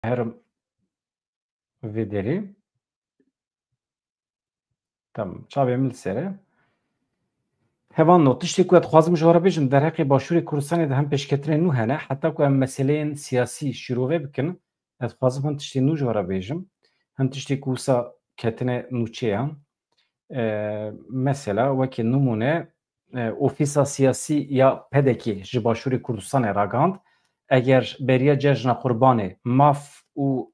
Herm vederi tamam çavê min li ser e. Hevan not tiştê ku ez dixwazim ji we re bêjim derheqê Başûrê Kurdistanê de hem pêşketinên nû hene heta ku em meseleyên siyasî şîrovê bikin ez dixwazim hem tiştê nû ji we re bêjim hem tiştê ku wisa ketine nûçeyan mesela wekî nimûne ofîsa siyasî ya pedekê ji Başûrê Kurdistanê ragihand eger beriya cejna Qurbanê maf û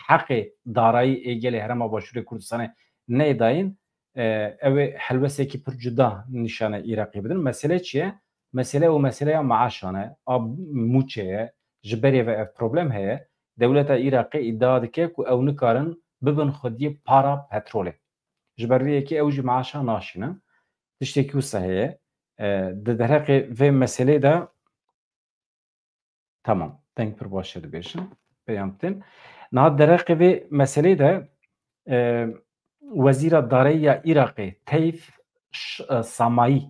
heqê darayî êgelê Herêma Başûrê Kurdistanê neydayîn ew ê helwesekî pir cuda nîşane Îraqê bidin. Mesele çi ye? Mesele û meseleya meaşan e, a mûçe ye, ji berê ve ev problem heye. Dewleta Îraqê îdia dike ku ew nikarin bibin xwediyê para petrolê. Ji ber vê yekê ew jî meaşa naşînin. Tiştekî wisa heye. Di derheqê vê meselê de tamam, deng pir baş e dibêjin. Peyam bitin. Niha derheqê vê meselê de Wezîra Darayî Iraqê Teyf Samayî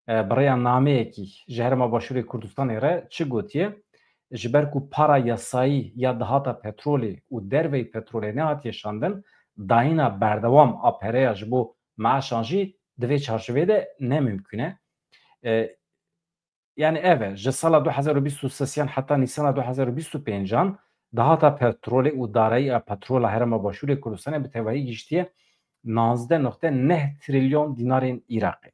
bi rêya nameyekî ji Herêma Başûrê Kurdistanê re çi gotiye? Ji ber ku para yasayî ya dihata petrolê û derveyî petrolê nehatiye şandin, dahîna berdewam a pereya ji bo meaşan jî di vê çarşivê de nemimkün e. Yani ev e ji sala 2023 heta nîsana 2025 dihata petrolê û darayî a petrola Herêma Başûrê Kurdistanê bi tevahî giştiye 19.9 trilyon dinarên Iraqê.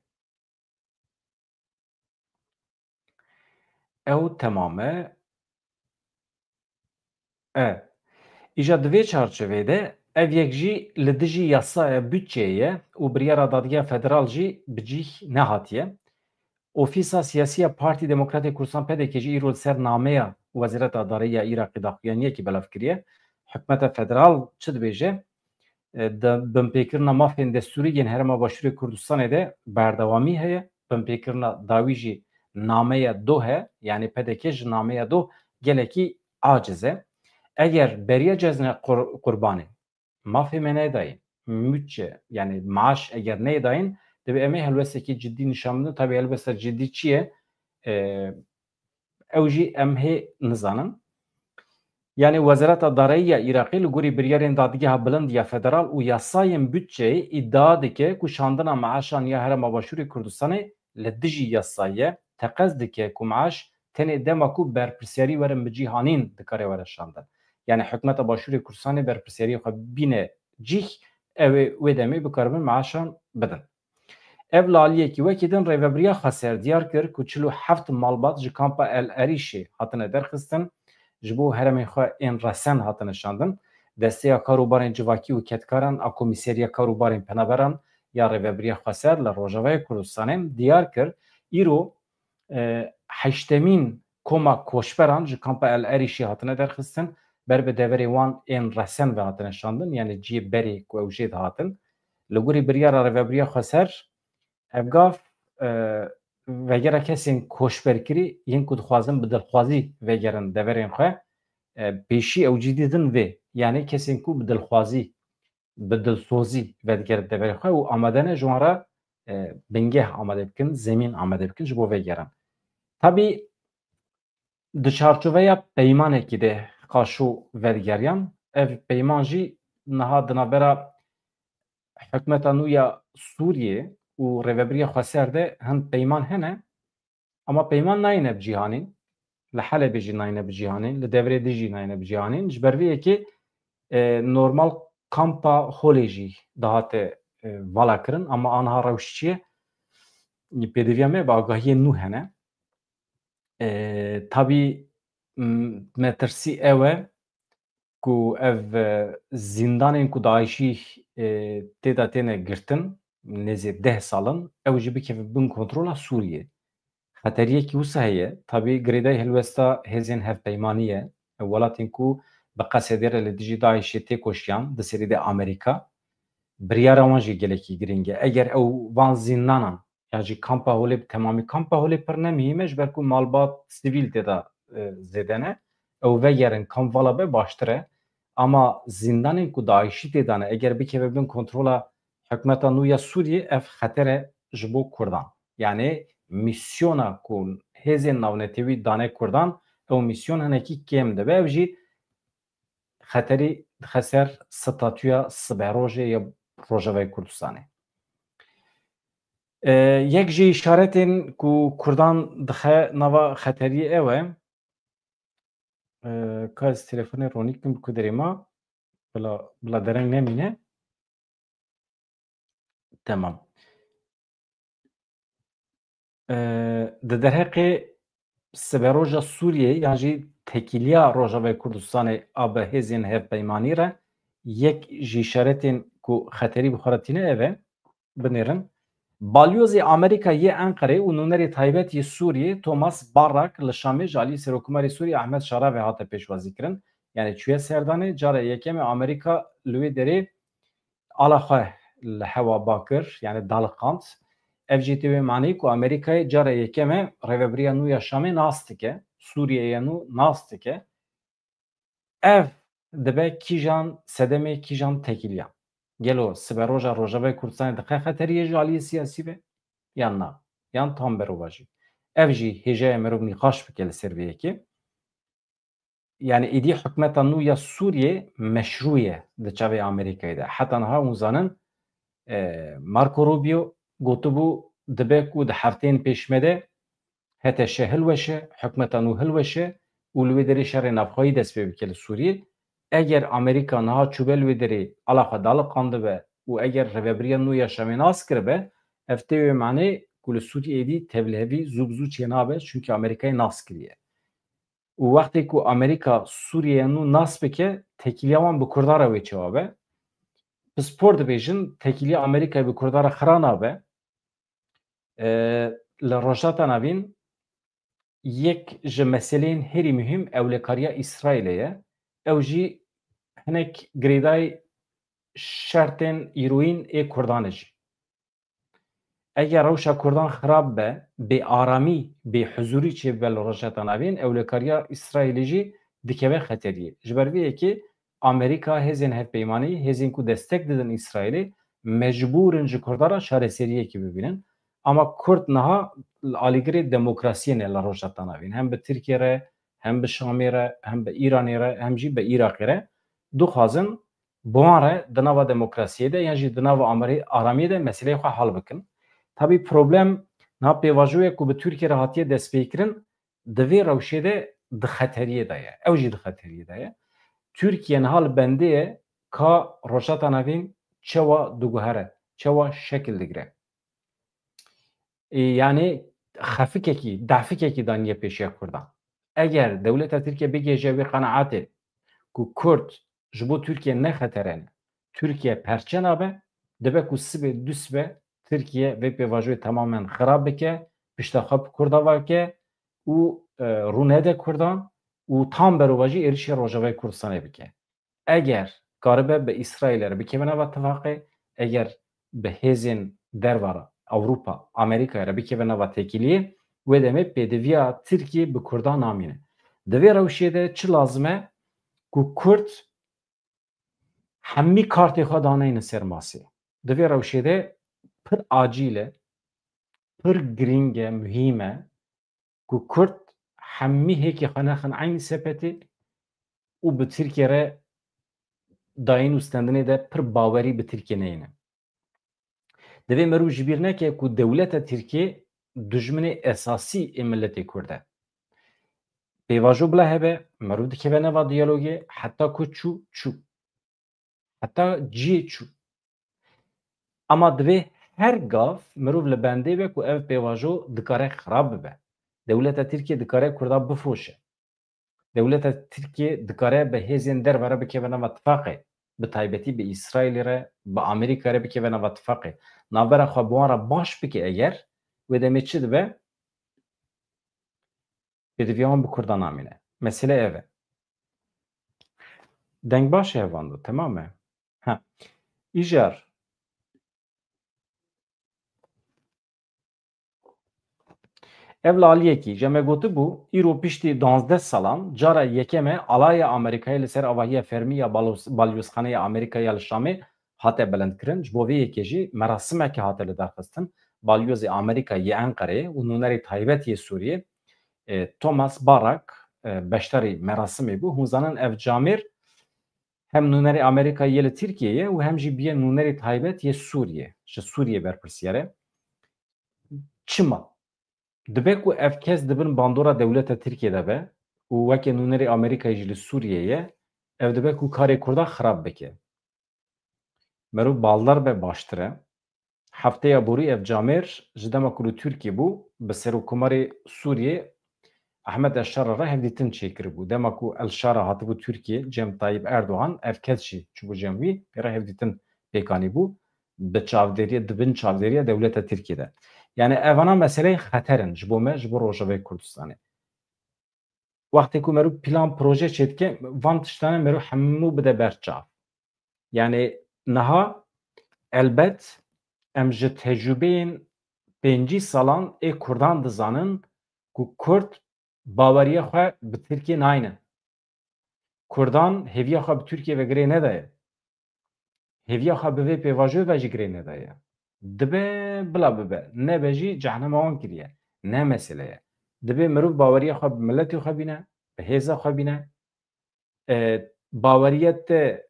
Ew temam e. Îja di vê çarçovê de ev yek jî li dijî yasaya bütçeyê ye û biryara Dadigeya Federal jî bi cih nehatiye. Ofîsa Siyasî ya Partî Demokratê Kurdistan PDK jî îro li ser nameya Wezîreta Darayî ya Iraqê daxuyaniyekî belav kiriye. Hikûmeta Federal çi dibêje? Di binpêkirina mafên destûrî yên Herêma Başûrê Kurdistanê de berdewamî heye. Binpêkirina dawî jî nameya do he, yani PDK ji nameya do gelekî aciz e. Eger beriya cezne Qurbanê mafê me nedayîn, bütçe yani maaş eger nedayîn divê em ê helwesekî ciddî nîşan bidin. Tabii helbesta ciddî çi ye? Ew jî em hê nizanin. Yani Wezareta Darayî ya Iraqê li gorî biryarên Dadgeha Bilind ya Federal û yasayên bütçeyê îdia dike ku şandina meaşan ya Herêma Başûrê Kurdistanê li dijî yasayê teqez dike ku maaş tenê dema ku berpirsyarî werin bi cîhanîn dikare were şandin. Yani hikûmeta Başûrê Kurdistanê berpirsyariyê xwe bîne cih ew ê wê demê bikaribin meaşan bidin. Ev laliyekî wekî din rêveberiya Xweser diyar kir ku 47 malbat ji kampa El Erîşê hatine derxistin. Ji bo heremên xwe ên resen hatine şandin. Desteya Karûbarên Civakî û Ketkaran a Komîseriya Karûbarên Penaberan ya Rêveberiya Xweser li Rojavayê Kurdistanê diyar kir îro heştemîn koma koçberan ji kampa El Erîşê hatine derxistin. Ber bi deverê wan ên resen ve hatine şandin, yani ciyê berê ku ew jê dihatin. Li gorî biryara Rêveberiya Xweser evgav vegera kesên koçberkirî yên ku dixwazin bi dilxwazî vegerin deverên xwe pêşî ew cî didin vê, yani kesên ku bi dilxwazî bi dilsozî vedigerin deverê xwe û amade ne ji wan re bingeh amade bikin, zemîn amade bikin ji bo vegeran. Tabii di çarçoveya peymanekî de qaşû vedigeriyan, ev peyman jî niha di navbera hikûmeta nû ya Sûriyê û Rêveberiya Xweser de hin peyman hene ama peyman nayîne bi cîhanîn. Li Helebê jî nayîne bi cîhanîn, li deverê de jî nayîne bi cîhanîn. Ji ber vê yekê normal kampa holê jî dihate vala kirin ama aniha rewş çi ye? Pêdiviya me bi agahiyên nû hene. Tabii me tirsî ew e ku ev zindanên ku Daişî têda têne girtin nêzî 10 salin ew jî bikeve bin kontrola Sûriyê. Xeteriyekî wisa heye, tabii girêdayî helwesta hêzên hevpeymanî ye. Welatên ku bi qesedê re li dijî Daişê tê koşiyan, di serî de Amerîka, biryara wan jî gelekî giring e. Eger ew van zindanan ya jî kampa holê bi temamî kampa holê pir nemîhîm e ji ber ku malbat sivîl têda zêde ne. Ew vegerin kam vala be baştir e. Ama zindanên ku Daişî têda ne eger bikeve bin kontrola hikûmeta nû ya Sûriyê ev xeter e ji bo Kurdan. Yani misyona ku hêzên navnetewî dane Kurdan ew misyon hinekî kêm dibe. Ew jî خطری خسر ستاتویا سبروجه یا روجاوی کردستانه یک جی اشارتین کو کردان دخه نوا خطری اوه که از تلفن رونیکم کدری ما بلا درنگ نمینه تمام ده درهقی سبروجا سوریه یعنی تکیلیا روجاوی کردستان آب هزین هف پیمانی را یک جی اشارتین کو خطری بخورتینه اوه بنیرن بالyoz-ê Amerîkayê Enqereyê û nûnerê taybetî Sûriyê Thomas Barrak li Şamê ji aliyê Serokkomarê Sûriye Ahmed Şaravê hate pêşwazîkirin. Yani çûye serdanê cara yekemê Amerîka li wê derê ala xwe li hewa bakir yani daliqand. Ev jî tê wê manî ku Amerîkayê cara yekemê rêveberiya nû ya Şamê nas dike, Sûriyeyê nû nas dike. Ev dibe kîjan sedemê kîjan tekiliyan. Gelo siberoja Rojavayê Kurdistanê dixe xeteriyê ji aliyê siyasî ve yan na yan tam berova jî. Ev jî hêjeya mirov nîqaş bike li ser vê yekê. Yani êdî hikûmeta nû ya Sûriyê meşrû ye di çavê Amerîkayê de. Heta niha hûn zanin Marco Rubio gotibû dibe ku di hefteyên pêşme de heteşe hilweşe, hikûmeta nû hilweşe û li wê derê şerê navxwayî dest pê bike li Sûriyê. Eger Amerîka niha çûbe li wê derê ala xwe daliqandibe û eger rêveberiya nû ya Şamê nas kiribe, ev tê wê manê ku li Sûriyeyê dî tevlihevî zû bi zû çênabe çünkü Amerîkayê nas kiriye. û wextê ku Amerîka Sûriyeyê nû nas bike, tekîliya wan bi Kurdara wê çawabe. Bi spor dibêjin tekîliya Amerîkayê bi Kurdara xira nabe. Li rojata navîn yek ji meseleyên herî mühim ewlekariya İsraîlê ye. Ew jî hinek girêdayî şertên îroyîn ê Kurdan jî. Eger rewşa Kurdan xirab be, bêaramî, bêhuzûrî çêbibe li rojata navîn, ewlekariya İsraîlê jî dikeve xeteriyê. Ji ber vê yekê Amerîka hêzên hevpeymanî, hêzên ku destek didin İsraîlê, mecbûrin ji Kurdan şareseriyekê bibînin. Ama Kurd niha alîgirê demokrasiyê ne li rojata navîn. Hem bi Tirkiye re, hem bi Şamê re, hem bi İranê re, hem jî bi Iraqê re dixwazin bi wan re di nava demokrasiyê de yan jî di nava aramiyê de meseleyê xwe hal bikin. Tabii problem niha pêvajoyek ku bi Tirkiye re hatiye destpêkirin di vê rewşê de di xeteriyê de ye. Ew jî di xeteriyê de ye. Tirkiye niha li bendê ka rojata navîn çawa diguhere, çawa şekil digire. Yani xefikekî, dehfikekî daniye pêşiya Kurdan. Eger dewleta Tirkiye bigêje wê qenaetê ku Kurd ji bo Tirkiye nexetere ne, Tirkiye perçe nabe, dibe ku sibê dûsbe Tirkiye vê pêvajoyê tamamen xirab bike, piştexwe bi Kurda veke û rûnede Kurdan û tam berova jî êrişa Rojavayê Kurdistanê bike. Eger karibe bi İsraîlê re bikeve nava tifaqê, eger bi hêzên dervara Avrupa, Amerîkayê re bikeve nava tekîliyê, wê demê pêdiviya Tirkiye bi Kurdan namîne. Di vê rewşê de çi lazim e ku Kurd hemî kartê xwe daneyne ser masê. Di vê rewşê de pir acîl e, pir girîng e, mühîm e ku Kurd hemî hêkê xwe nexin eynî sepetê û bi Tirkiye re dayîn û stendinê de pir bawerî bi Tirkiye neyîne. Divê mirov ji bîr neke ku dewleta Tirkiye dijminê esasî ê milletê Kurd e. Pêvajo bila hebe, mirov dikeve nava diyalogê, heta ku çû. Heta ciyê çû. Ama divê her gav mirov li bendê be ku ev pêvajo dikare xirab bibe. Dewleta Tirkiye dikare Kurda bifroşe. Dewleta Tirkiye dikare bi hêzên derve re bikeve nava tifaqê. Bi taybetî bi İsraîlê re, bi Amerîka re bikeve nava tifaqê. Navbera xwe bi wan re baş bike eger, wê demê çi dibe? Pêdiviya wan bi Kurdan namîne. Mesele ev e. Dengbaş e evan da, temam me? İjar ev li aliyekî je me gotibû îro piştî 12 salan cara yekeme alaya Amerîkayê li ser avahiya fermî ya balyozxaneya Amerîkaya li Şamê hate bilindkirin. Ji bo vê yekê jî merasimekê hate li derxistin balyozê Amerîka yê Enqereyê û nûnerê taybet yê Sûriyê Thomas Barrak beşdarî merasimê bû. Hûn zanin ev camêr hem nûnerê Amerîkayê yê li Tirkiyeyê û hem jî biye nûnerê taybet yê Sûriyê. Ji Sûriyê berpirsyare. Çima? Dibe ku ev kes dibin bandora dewleta Tirkiyeyê be û wekî nûnerê Amerîkayê jî li Sûriyeyê ev dibe ku karê Kurda xirab bike. Merû baldar be baştir e. Hefteya borî ev camêr ji dema ku li Tirkiye bû bi Serokkomarê Sûriyê Ahmed Elşara re hevdîtin çêkiribû. Dema ku Elşara hatibû Tirkiye, Cem Tayyip Erdogan ev kes jî çûbû cem wî pêra hevdîtin pêkanîbû bi çavdêriya dibin çavdêriya dewleta Tirkiyeyê de. Yani evana meseleyê xeterin ji bo me ji bo Rojavayê Kurdistanê. Wextê ku merû plan proje çêdike van tiştanê merû hemû bide ber çav. Yani niha elbet em ji tecrübeyên 5 salan ê Kurdan dizanin ku Kurd baweriya xwe bi Tirkiye nayîne. Kurdan hêviya xwe bi Tirkiye vegirê nedaye. Hêviya xwe bi vê pêvajoyê ve jî girê nedaye. Dibe bila bibe. Nebe jî cehenema wan kiriye. Ne mesele ye. Dibe mirov baweriya xwe bi milletê xwe bîne, bi hêza xwe bîne. Baweriyet te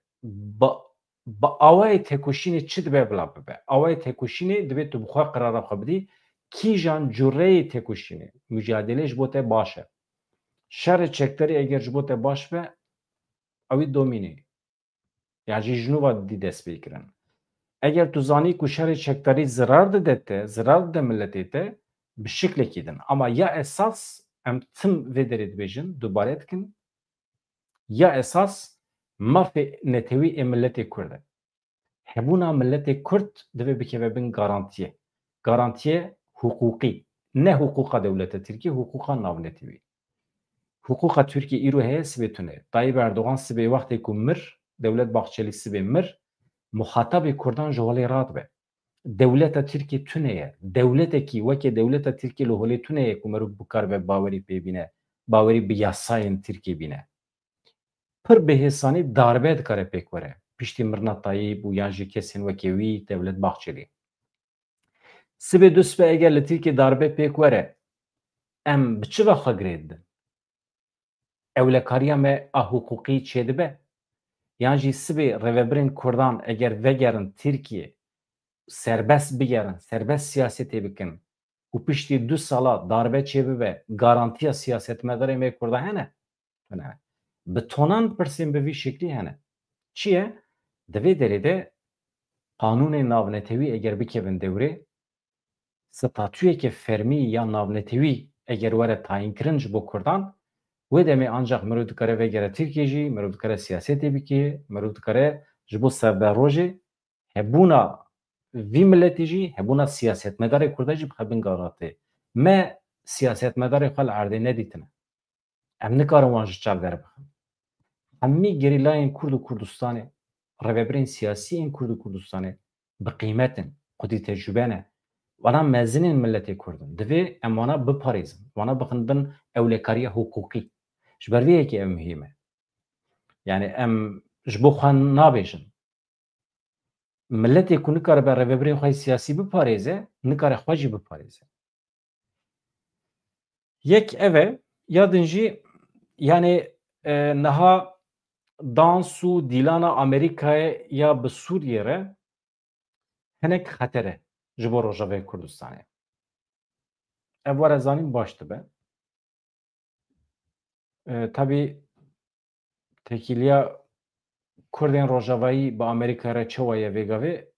bi awayê têkoşînê çi dibe bila bibe. Awayê têkoşînê dibe tu bi xwe qirara xwe bidî kîjan cureyê têkoşînê mücadelê ji bo te baş e. Şerê çekderî eger ji bo te baş be ew domînê. Yani jî jinûva dî dest pê kirin. Eger tu zanî ku şerê çekdarî zirar dide te, zirar dide milletê te bi şiklekî din. Ama ya esas em tim vê derê dibêjin, dubare dikin, ya esas mafê netewî ê milletê Kurd e. Hebûna milletê Kurd dibe bikeve bin garantiye. Garantiye hukukî. Ne hukuka dewleta Tirkiye, hukuka navnetewî. Hukuka Türkiye îro heye sibê tune. Tayyip Erdogan sibê wextê ku mir, Devlet Bahçeli sibê mir, muhatabê Kurdan ji holê radibe. Dewleta Tirkiye tune ye. Dewletekî wekî dewleta Tirkiye li holê tune ye ku merû bikaribe bawerî pê bîne. Bawerî bi yasayên Tirkiye bîne. Pir bihêsanî darbe dikare pêk were. Piştî mirna Tayyip û yan jî kesên wekî wî Devlet Bahçeli. Sibê du sibê eger li Tirkiye darbe pêk were, em bi çi ve xwe girê didin? Ewlekariya me a hukukî çêdibe? Yan jî sibê rêveberên Kurdan eger vegerin Tirkiye serbest bigerin, serbest siyasetê bikin û piştî 2 sala darbe çêbibe, garantiya siyasetmedarê me Kurda hene? Hene. Bi tonan pirsên bi vî şeklî hene. Çi ye? Di vê derê de qanûnê navnetewî eger bikevin dewrê, statûyeke fermî ya navnetewî eger were tayinkirin ji bo Kurdan, wê demê ancak mirov dikare vegere Tirkiye jî, mirov dikare siyasetê bike, mirov dikare ji bo serberrojê hebûna vî milletê jî, hebûna siyasetmedarê Kurda jî bixebin garantiye. Me siyasetmedarê xwe li erdê nedîtine. Em nikarin wan ji çav derbixin. Hemî gerîlayên Kurd û Kurdistanê, rêveberên siyasî ên Kurd û Kurdistanê bi qîmetin, xwedî tecrübe ne. Wana mezinên milletê Kurd in. Divê em wana biparêzin. Wana bixin bin ewlekariya hukukî. Ji ber vê yekê ev muhîm e. Yani em ji bo xwe nabêjin. Milletê ku nikare be rêveberên xwe siyasî biparêze, nikare xwe jî biparêze. Yek ev e, ya din jî yani niha dans û dîlana Amerîkayê ya bi Sûriyê re hinek xeter e ji bo Rojavayê Kurdistanê. Ev were zanîn baş dibe. Tabii tekîliya Kurdên Rojavayî bi Amerîka re çawa ye vêgavê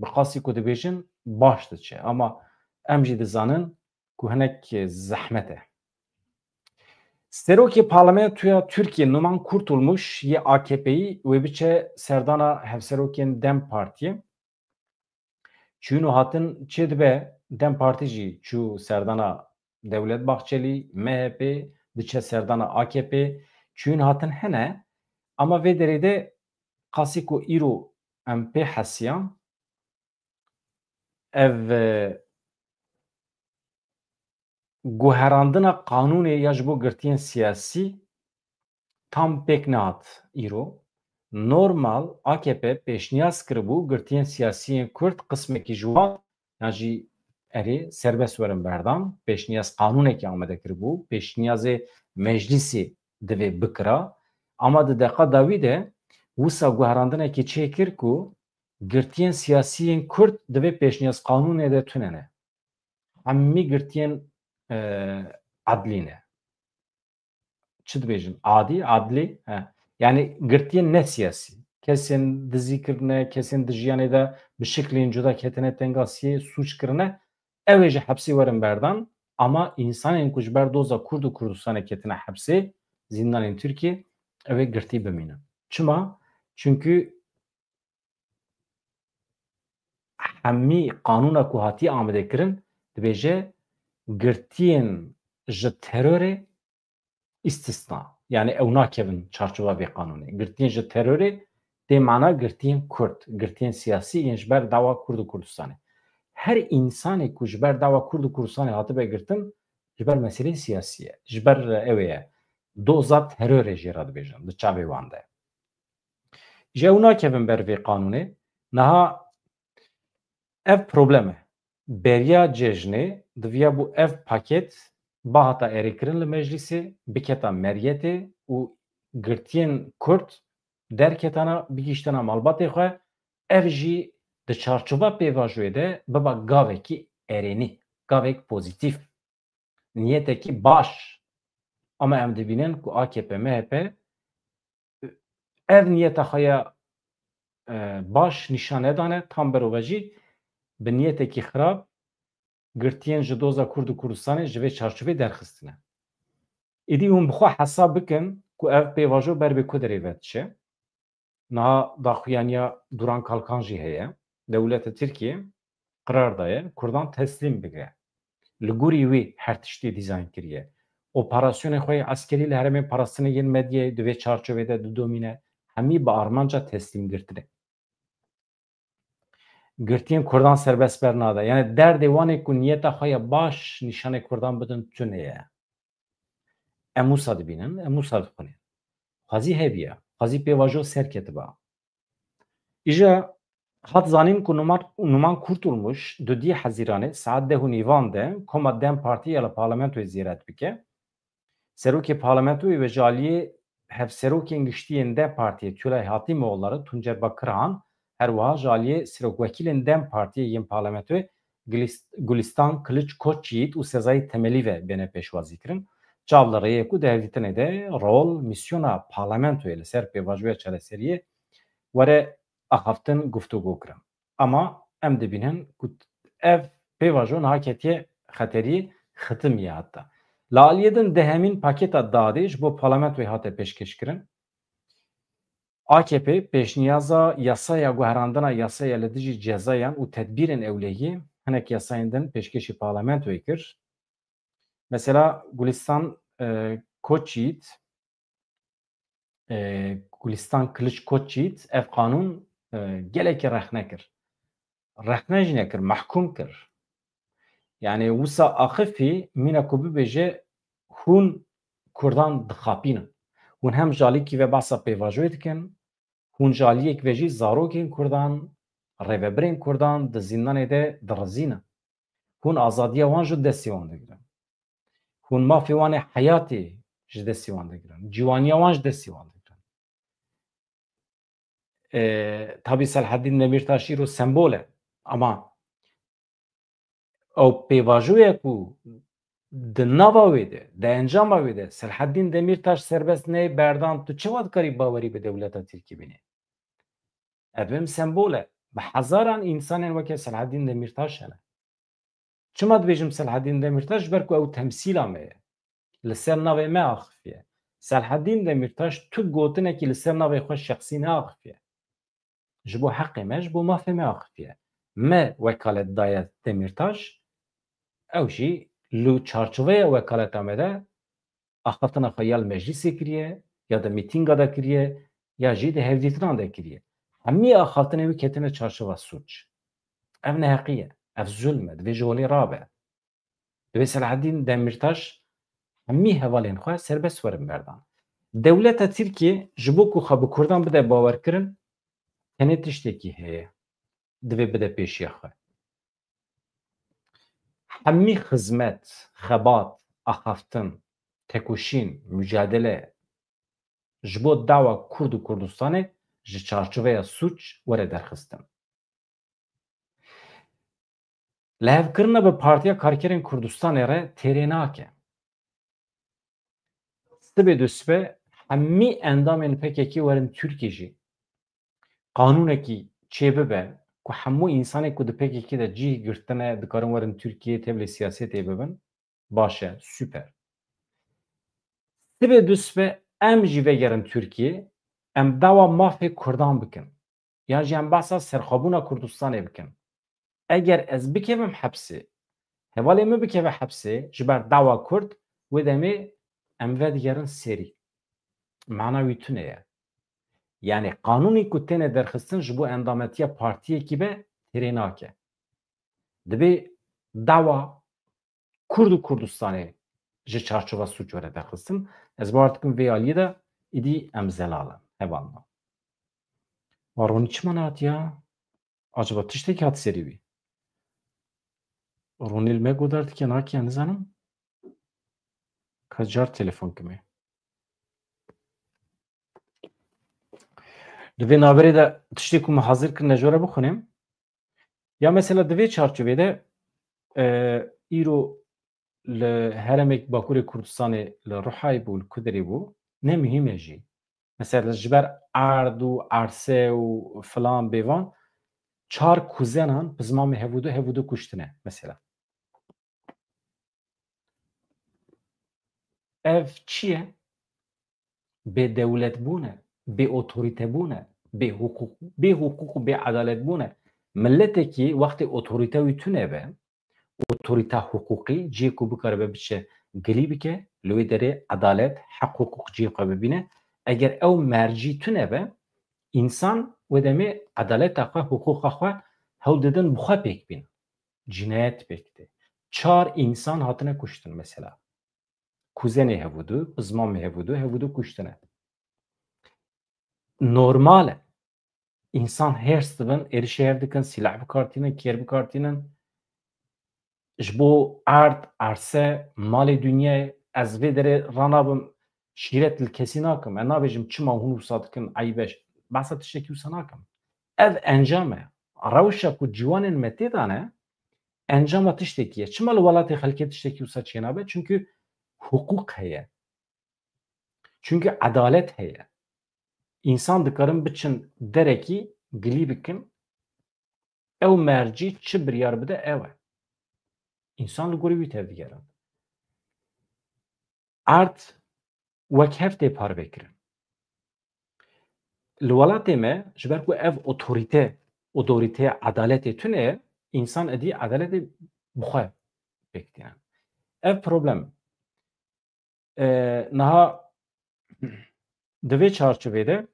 bi qasî ku dibêjin baş diçe. Ama em jî dizanin ku hinek zehmet e. Serokê Parlamentoya Tirkiye Numan Kurtulmuş yê AKP'yî wê biçe serdana hevserokên Dem Partiyê. Çûn û hatin çê dibe Dem Partî jî çû serdana Devlet Bahçeli, MHP, diçe serdana AKP, çûn hatin hene ama vê derê de qasî ku îro em pê hesiyan ev guherandina qanûnê ya ji bo girtiyên siyasî tam pêk nehat îro. Normal AKP pêşniyaz kiribû girtiyên siyasî Kurd qismekî ji wan yan jî erê serbest werin berdan, pêşniyaz qanûnekî amade kiribû, pêşniyazê meclîsê divê bikira ama di deqa dawî de wisa guherandinekî çê kir ku girtiyên siyasiyên Kurd divê pêşniyaz qanûnê de tune ne. Hemî girtiyên adlî ne. Çi dibêjin? Adî, adlî? Yani girtiyên ne siyasî. Kesên dizî kirine, kesên di jiyanê de bi şiklên cuda ketine tengasiyê sûç kirine, ew ê ji hepsê werin berdan ama însanên ku ji ber doza Kurd û Kurdistanê ketine hepsê, zindanên Tirkiye, ew ê girtî bimînin. Çima? Çünkü hemî qanûna ku hatiye amêdekirin dibêje girtiyên ji terorê istisna. Yani ew nakevin çarçova vê qanûnê. Girtiyên ji terorê tê mana girtiyên Kurd, girtiyên siyasî yên ji ber dawa Kurd û Kurdistanê. Her însanê ku ji ber dawa Kurd û Kurdistanê hatibe girtin ji ber meseleyê siyasî ye. Ji ber ew ye doza terorê jê re dibêjin di çavê wan de. Ji ew nakevin ber vê qanûnê, niha ev problem e. Beriya cejnê diviya bû ev paket bahata erêkirin li meclisê, biketa meryetê û girtiyên Kurd derketana bigîştina malbatê xwe, ev jî di çarçova pêvajoyê de biba gavekî erênî, gavek pozîtîf, niyetekî baş. Ama em dibînin ku AKP, MHP ev niyeta xwe ya baş nîşan nedane, tam berûve jî bi niyetekî xirab girtiyên ji doza Kurd û Kurdistanê ji vê çarçovê derxistine. Êdî hûn bi xwe hesab bikin ku ev pêvajo ber vê ku derê ve diçe. Niha daxuyaniya Duran Kalkan jî heye. Dewleta Tirkiye qirar daye Kurdan teslîm bike. Li gorî wê her tiştî dîzayn kiriye. Operasyonê xwe askerî li herêmên parastinê yên medyayê di vê çarçovê de didomîne. Hemî bi armanca teslîmgirtinê. Girtiyên Kurdan serbest ber nade. Yani derdê wan ê ku niyeta xwe ya baş nîşanê Kurdan bidin tune ye. Em wisa dibînin, em wisa dixwînin. Xwezî hebiye. Xwezî pêvajo serketibe. Îja hat zanîn ku Numan Kurtulmuş di 2 Hezîranê saet 10 nîvan de Koma Dem Partî ya li parlamentoyê zêret bike. Serokê parlamentoyê ve jaliyê hevserokên giştiyên Dem Partiyê Tülay Hatîmoğulları Tuncer Bakırhan her wiha jaliyê serokwekîlên Dem Partiyê yên parlamentoyê Gulistan Kılıçkoçyiğit û Sezai Temelî ve bêne pêşwazî kirin. Çavla rêyê ku di hevdîtinê de rol misyona parlamentoyê li ser pêvajoya çareseriyê were axaftin guftûgû kirin. Ama em dibînin ku ev pêvajo niha ketiye xeterî xitimiye hatta. Li aliyê din dehemîn paketa dadê ji bo parlamentoyê hate pêşkêşkirin. AKP pêşniyaza yasaya guherandina yasaya li dijî cezayan û tedbîrên ewlehiyê hinek yasayên din pêşkêşî parlamentoyê kir. Mesela Gulistan Koçyiğit Gulistan Kılıçkoçyiğit ev qanûn gelekî rexne kir. Rexne jî nekir, mehkûm kir. Yani wisa axifî mîna ku bibêje hûn Kurdan dixapînin. Hûn hem jalîkî ve behsa pêvajoyê dikin, hûn jaliyek ve jî zarokên Kurdan, rêveberên Kurdan di zindanê de dirizînin. Hûn azadiya wan ji destê wan digirin. Hûn mafê wan ê heyatê ji destê wan digirin. Cîwaniya wan ji destê wan digirin. Tabii Selahaddin Demirtaş îro sembol e ama ew pêvajoya ku di nava wê de, di encama wê de Selahaddin Demirtaş serbest neyê berdan tu çawa dikarî bawerî bi dewleta Tirkî bînî? Ev im sembol e. Bi hezaran însanên weke Selahaddin Demirtaş hene. Çima dibêjim Selahaddin Demirtaş ji ber ku ew temsîla me ye. Li ser navê me axifiye. Selahaddin Demirtaş tu gotinekî li ser navê xwe şexsî neaxifiye. Ji bo heqê me, ji bo mafê me axifiye. Me wekalet daye Demirtaş, ew jî li çarçoveya wekaleta me de axaftina xwe ya li meclisê kiriye, ya di mîtînga de kiriye, ya jî di hevdîtinan de kiriye. Hemî axaftinê wî ketine çarçova sûç. Ev neheqî ye, ev zulm e, divê ji holê rabe. Divê Selahaddin Demirtaş hemî hevalên xwe serbest werin berdan. Dewleta Tirkiye ji bo ku xwe bi Kurdan bide bawerkirin, tenê tiştekî heye. Divê bide pêşiya xwe. Hemî xizmet, xebat, axaftin, tekuşîn, mücadele ji bo dawa Kurd û Kurdistanê ji çarçoveya suç were derxistin. Li hevkirina bi Partiya Karkerên Kurdistanê re têrê nake. Sibê du sibe hemî endamên PKK werin Tirkiye jî qanûnekî çêbibe ku hemû însanê ku di PKK de cih girtine dikarin werin Tirkiye tevlî siyasetê bibin, baş e, süper. Sibê du sibe em jî vegerin Tirkiye, em dawa mafê Kurdan bikin. Yan jî em behsa serxwebûna Kurdistanê bikin. Eger ez bikevim hepsê, hevalê min bikeve hepsê ji ber dawa Kurd, wê demê em vedigerin serî. Mana wî tune ye. Yani qanûnê ku têne derxistin ji bo endametiya partiyekî be têrê nake. Dibe dawa Kurd û Kurdistanê ji çarçova suç were derxistin. Ez bawer dikim vê aliyê de îdî em zelal in. Hevalna. Ronî çima nehatiya? Acaba tiştekî hat serî wî? Ronî li me godar dike nakiye nizanim? Kes car telefon kime? Di vê naberê de tiştê ku me hazir kirine ji were bixwînim. Ya mesela di vê çarçovê de îro li Herêmek Bakurê Kurdistanê li Rihayê bû, li Kuderê bû, ne mühîm e jî. Mesela ji ber erd û ersê û filan bêvan, 4 kuzenan bi zimanê hevûdû kuştine mesela. Ev çi ye? Bêdewletbûn e, bêotorîtebûn e, bêhukuk û bêedaletbûn e. Milletekî wextê otorîte wî tune be, otorîte hukukî ciyê ku bikare biçe gilî bike, li wê derê edalet, heq hukuk ciyê xwe bibîne. Eger ew mercî tune be, însan wê demê edaleta xwe, hukuka xwe hewl didin bi xwe pêk bînin. Cinayet pêk tê. 4 însan hatine kuştin mesela. Kuzenê hevûdû, bi zimanê hevûdû kuştine. Normal e. İnsan hêrs dibin, êrişê hev dikin, silah bikartînin, kêr bikartînin. Ji bo erd, erse, malê dunyayê ez vê derê ranabim şîret li kesî nakim. Ez nabêjim çima hûn wisa dikin eyb e. Behsa tiştekî wisa nakim. Ev encam e. Rewşa ku ciwanên me tê dane, encama tiştekî ye. Çima li welatê xelkê tiştekî wisa çênabe? Çünkü hukuk heye. Çünkü edalet heye. İnsan dikarin biçin derekî gilî bikin, ew mercî çi biryar bide ew e. İnsan li gorî wî tevdigerin. Erd wek hev tê parvekirin. Li welatê me ji ber ku ev otorîte edaletê tune ye, însan êdî edaletê bi xwe pêk dînin. Ev problem. Niha di vê çarçovê de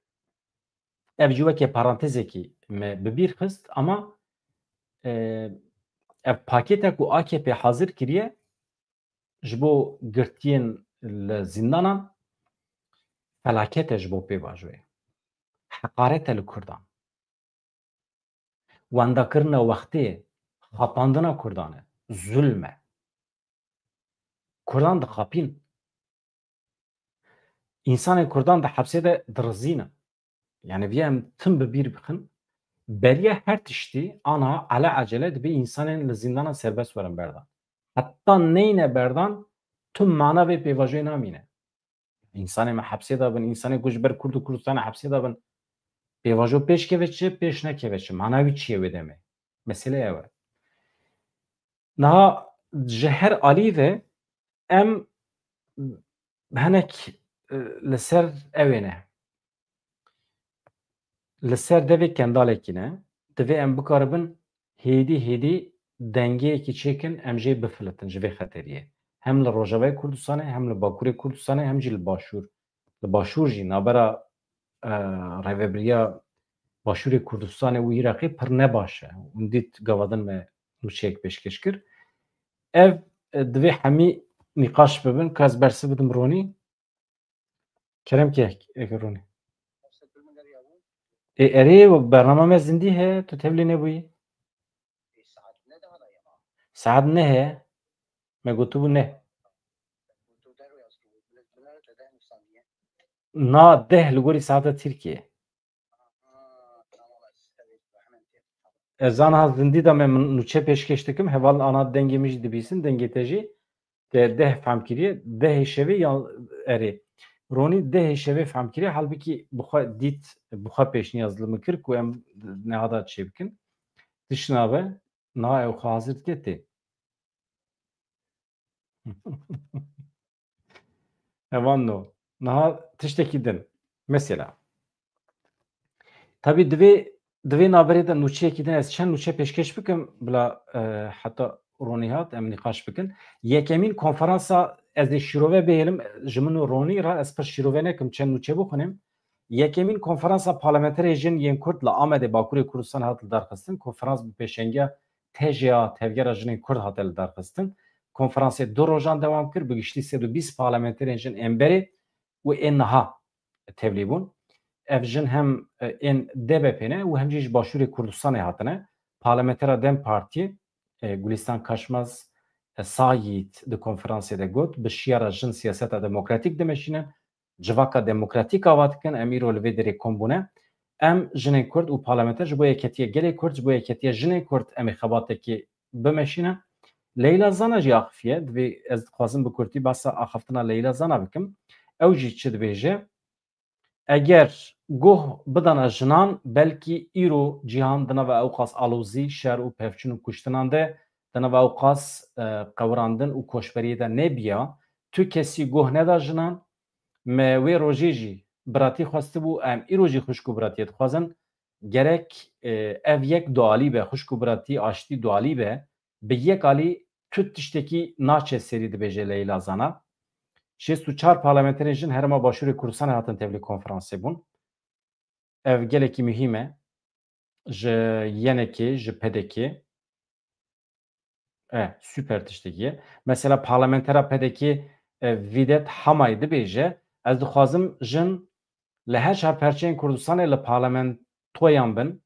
ev jî wekî parantezekî me bi bîr xist ama ev pakêtek ku AKP hazir kiriye ji bo girtiyên li zindanan felaket e ji bo pêvajoyê. Heqaret e li Kurdan. Wendakirina wextê, xapandina Kurdan e. Zulm e. Kurdan dixapîn. İnsanên Kurdan di hepsê de dirizînin. Yani vê em tim bi bîr bixin, beriya her tiştî ana alelacele dibe însanên li zindanan serbest werin berdan. Heta neyne berdan, tim mana vê pêvajoyê namîne. İnsanê me hepsê dabin, însanê ku ji ber Kurd û Kurdistanê hepsê dabin, pêvajo pêş keve çi, pêş nekeve çi. Mana wî çi ye wê demê? Mesele ew e. Niha ji her alî ve em hinek li ser evê ne. Li ser devê kendalekî ne, divê em bikaribin hêdî dengeyekî çêkin em jê bifilitin ji vê xeteriyê. Hem li Rojavayê Kurdistanê, hem li Bakurê Kurdistanê, hem jî li Başûr. Li Başûr jî navbera rêveberiya Başûrê Kurdistanê û Iraqê pir ne baş e. Hûn dît gavadin me nûçeyek pêşkêş kir. Ev divê hemî nîqaş bibin, ku ez bersiv bidim Ronî. Kerem kê Ronî. Erê bername me zindî heye, tu tevlî nebûyî? Saet ne heye? Me gotibû ne. Na deh li gorî saeta Tirkiye. Zana zindî da me min nûçe pêşkêş dikim heval ana dengê min jî dibîsin dengê te jî te deh fehm kiriye dehê şevê ya erê ronî dehê şevê fehm kiriye halbikî bixwe dît bixwe pêşniyaz li min kir ku em nehada çê bikin tişna ve niha ew xwe hazir dike tê hevan no niha tiştekî din mesela tabii divê naberê de nûçeyekî din ez çend nûçe pêşkêş bikim bila heta ronî hat em nîqaş bikin. Yekemîn konferansa ez ê şîrove bêhêlim ji min û Ronî re ez pir şîrove nekim çend nûçe bixwînim. Yekemîn konferansa parlamenterê jin yên Kurd li Amedê Bakurê Kurdistan hat li darxistin. Konferans bi pêşengeya TJA Tevgera Jinên Kurd hat li darxistin. Konferansê du rojan dewam kir bi giştî 120 parlamenterên jin ên berê û ên niha tevlî bûn. Ev jin hem ên DBP'ne û hem jî ji Başûrê Kurdistanê hatine. Parlamentera Dem Partî Gulistan Kaşmaz Sayît di konferansê de got bi şiyara jin siyaseta demokratîk dimeşînin civaka demokratîk ava dikin em îro li vê derê kom bûne em jinên Kurd û parlamenter ji bo yeketiya gelê Kurd ji bo yeketiya jinê Kurd em ê xebatekê bimeşînin. Leyla Zana jî axifiye divê ez dixwazim bi Kurdî basa axaftina Leyla Zana bikim. Ew jî çi dibêje eger goh bidana jinan belkî îro cîhan di nava ew qas alozî, şer û pevçûn û kuştinan de di nava ew qas qewirandin û koçberiyê de nebiya tu kesî goh neda jinan me wê rojê jî biratî xwestibû em îro jî xwişk û biratiyê dixwazin gerek ev yek dualî be xwişk û biratî aştî dualî be bi yek alî tu tiştekî naçe serî dibêje Leyla Zana. 64 parlamenterên jin Herêma Başûrê Kurdistanê hatin tevlî konferansê bûn. Ev gelekî mühîm e ji yenekê ji pedekê süper tiştekî ye. Mesela parlamentera pedekê Vîdet Hamayê dibêje ez dixwazim jin li her çar perçeyên Kurdistanê li parlamentoyan bin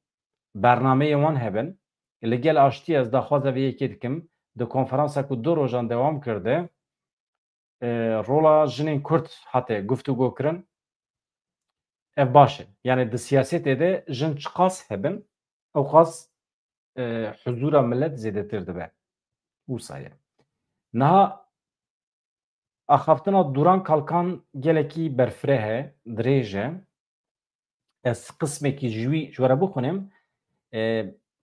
bernameyê wan hebin li gel aştî ez daxwaza vê yekê dikim di konferansa ku du rojan dewam kirde rola jinên Kurd hate guftûgû kirin ev baş e. Yani di siyasetê de jin çi qas hebin ew qas huzûra millet zêdetir dibe. Wisa ye. Niha axaftina Duran Kalkan gelekî berfireh e, dirêj e. Ez qismekî ji wî ji we re bixwînim.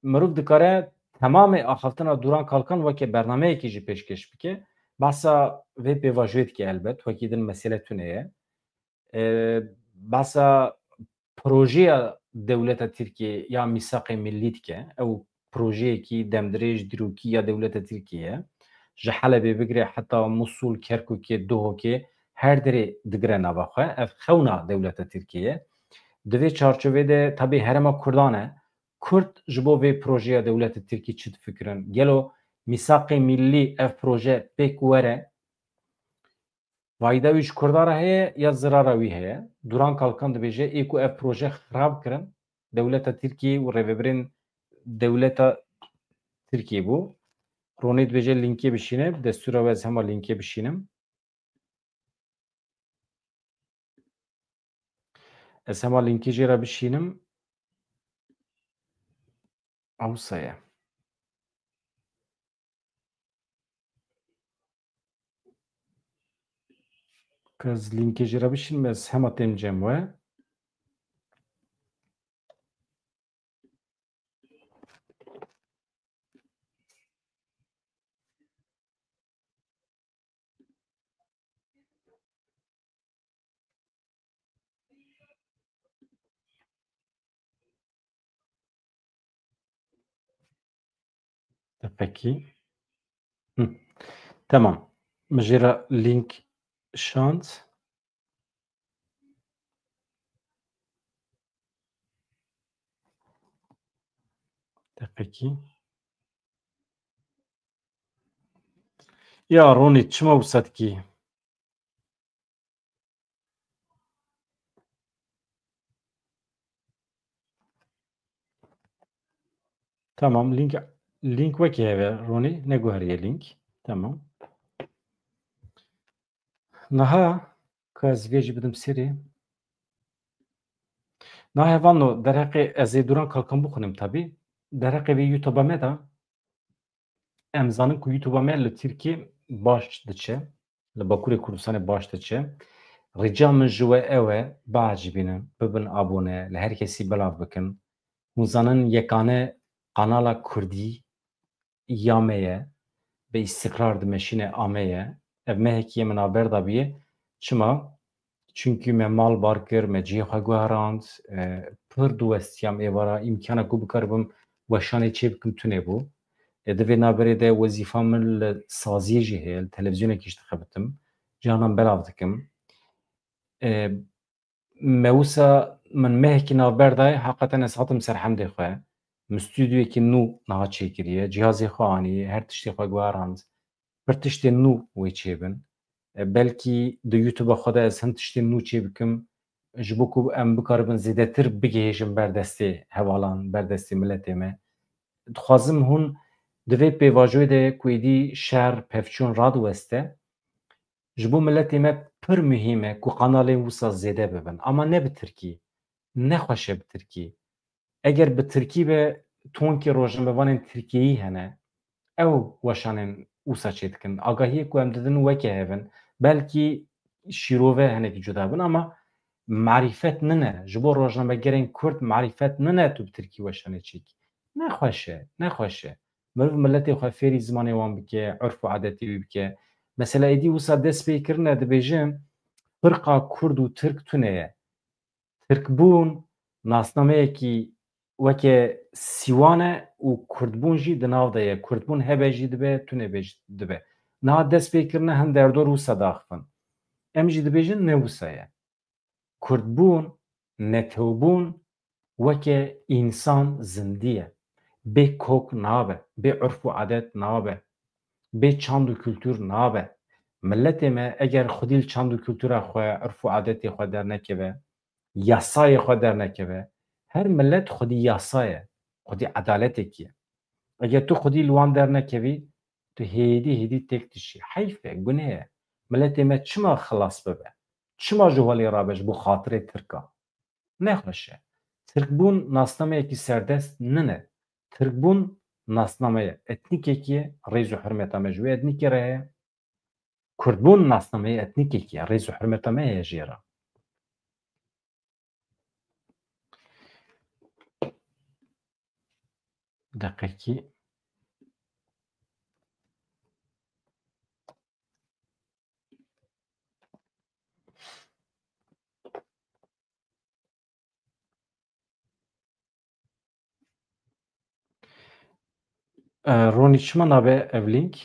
Mirov dikare temamê axaftina Duran Kalkan weke bernameyekî jî pêşkêş bike. Behsa vê pêvajoyê dike elbet, wekî din mesele tune ye. Behsa projeya dewleta Tirkiye ya mîsaqê millî dike. Ew projeyekî demdirêj dîrokî ya dewleta Tirkiye ye. Ji Helebê bigire heta Musul, Kerkûkê, Duhokê her derê digire nava xwe. Ev xewna dewleta Tirkiye ye. Di vê çarçovê de tabii Herêma Kurdan e. Kurd ji bo vê projeya dewleta Tirkî çi difikirin? Gelo mîsaqê millî ev proje pêk were fayda wî ji Kurdan re heye ya zirara wî heye. Duran Kalkan dibêje ê ku ev proje xirab kirin dewleta Tirkiye û rêveberên dewleta Tirkiye bû. Ronî dibêje linkê bişîne destûra we ez hema linkê bişînim. Ez hema linkê jê re bişînim. Awsa ye. Ez linkê jê re bişînim ez hema tên cem we. Pekî. Tamam. Min jê re link şand. Pekî. Ya Ronî çima wisa dikî? Tamam link wekî heve Ronî neguheriye link. Tamam. Niha ka ez vê jî bidim serê. Niha hevano derheqê ez ê Duran Kalkan bixwînim tabii. Dereqê vê YouTube me de em zanin ku YouTube me li Tirkiye baş diçe, li Bakurê Kurdistanê baş diçe. Rica min ji we ew e biacîbînin, bibin abone, li her kesî belav bikin. Hûn zanin yekane kanala Kurdî ya me ye, bi îstiqrar di meşînê Amê ye. Ev mehekî ye min a berdabîye. Çima? Çünkü me mal bar kir, me cihê xwe guherand, pir diwestiyam êvara îmkana ku bikaribim weşanê çê bikim tune bû. Di vê naberê de wezîfa min li saziyê jî heye, li televizyonekî jî dixebitim. Cihanan belav dikim. Me wisa min mehekî navber daye heqeten ez hatim ser hemdê xwe. Min stûdyoyekî nû niha çêkiriye, cihazê xwe anî, her tiştê xwe guherand. Pir tiştên nû wê çêbin. Belkî di YouTube'a xwe de ez hin tiştên nû çê bikim ji bo ku em bikaribin zêdetir bigihêjin berdestê hevalan, berdestê milletê me. Dixwazim hûn di vê pêvajoyê de ku êdî şer, pevçûn radiweste, ji bo milletê me pir muhîm e ku kanalên wisa zêde bibin. Ama ne bi Tirkî. Nexweş e bi Tirkî. Eger bi Tirkî be tonkê rojnamevanên Tirkiyeyî hene, ew weşanên wisa çê dikin. Agahiyê ku em didin weke hevin. Belkî şîrove hinekî cuda bin ama marîfet nine. Ji bo rojnamegerên Kurd marîfet nine tu bi Tirkî weşanê çêkî. Nexweş e, nexweş e. Meriv milletê xwe fêrî zimanê wan bike, urf û adetê wî bike. Mesela êdî wisa dest pê kirine dibêjim firqa Kurd û Tirk tune ye. Tirkbûn nasnameyekî weke sîwan e û Kurdbûn jî di nav de ye. Kurdbûn hebe jî dibe, tune jî dibe. Niha dest pê kirine hin derdor wisa daxivin. Em jî dibêjin ne wisa ye. Kurdbûn, netewbûn weke însan zindî ye. Bê kok nabe, bê urf û adet nabe, bê çand û kültûr nabe. Milletê me eger xwedî li çand û kültûra xwe, urf û adetê xwe dernekeve, yasayê xwe dernekeve, her millet xwedî yasa ye, xwedî edaletekî ye. Eger tu xwedî li wan dernekevî, tu hêdî hêdî têk dişî. Heyf e, guneh e. Milletê me çima xilas bibe? Çima ji holê rabe ji bo xatirê Tirka? Nexweş e. Tirkbûn nasnameyekî serdest nine. Tirkbûn nasname ye. Etnîkekî ye, rêz û hirmeta me ji wê etnîkê re heye. Kurdbûn nasnameyê etnîkekî ye, rêz û hirmeta me heye jê re. Deqekî Ronî çima nabe ev lînk?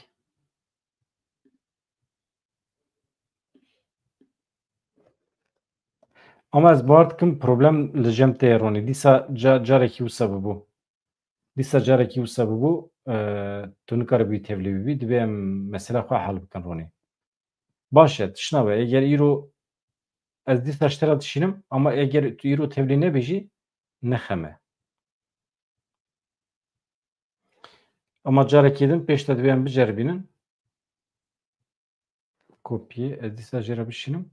Ama ez bar dikim problem li jem tê ye Ronî. Dîsa carekî wisa bibû. Dîsa carekî wisa bibû tu nikaribî tevlî bibî dibe em mesela xwe hel bikin Ronî. Baş e tişt nabe eger îro ez dîsa ji te re dişînim ama eger tu îro tevlî nebêjî nexeme. Ama carekî din pêş te divê em biceribînin. Kopyê ez dîsa jê re bişînim.